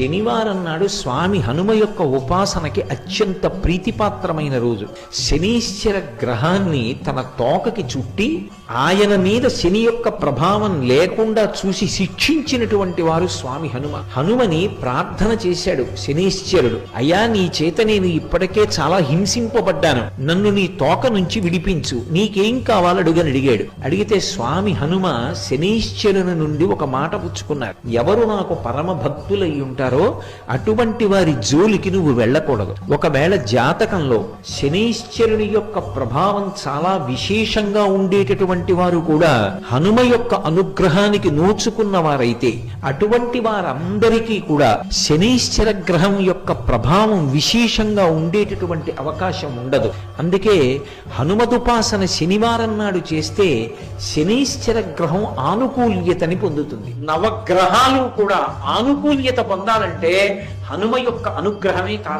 శనివారం నాడు స్వామి హనుమ యొక్క ఉపాసనకి అత్యంత ప్రీతిపాత్రమైన రోజు. శనీశ్వర గ్రహాన్ని తన తోకకి చుట్టి ఆయన మీద శని యొక్క ప్రభావం లేకుండా చూసి శిక్షించినటువంటి వారు స్వామి హనుమ. హనుమని ప్రార్థన చేశాడు శనీశ్వరుడు, అయ్యా నీ చేత నేను ఇప్పటికే చాలా హింసింపబడ్డాను, నన్ను నీ తోక నుంచి విడిపించు, నీకేం కావాలడుగని అడిగాడు. అడిగితే స్వామి హనుమ శనీశ్వరుని నుండి ఒక మాట పుచ్చుకున్నారు, ఎవరు నాకు పరమ భక్తులై ఉంటారో అటువంటి వారి జోలికి నువ్వు వెళ్ళకూడదు. ఒకవేళ జాతకంలో శనీశ్వరుని యొక్క ప్రభావం చాలా విశేషంగా ఉండేటటువంటి వారు కూడా హనుమ యొక్క అనుగ్రహానికి నోచుకున్న వారైతే అటువంటి వారందరికీ కూడా శనీశ్వర గ్రహం యొక్క ప్రభావం విశేషంగా ఉండేటటువంటి అవకాశం ఉండదు. అందుకే హనుమదుపాసన శనివారం నాడు చేస్తే శనీశ్వర గ్రహం ఆనుకూల్యతని పొందుతుంది. నవగ్రహాలు కూడా ఆనుకూల్యత పొందాలంటే హనుమ యొక్క అనుగ్రహమే కారణం.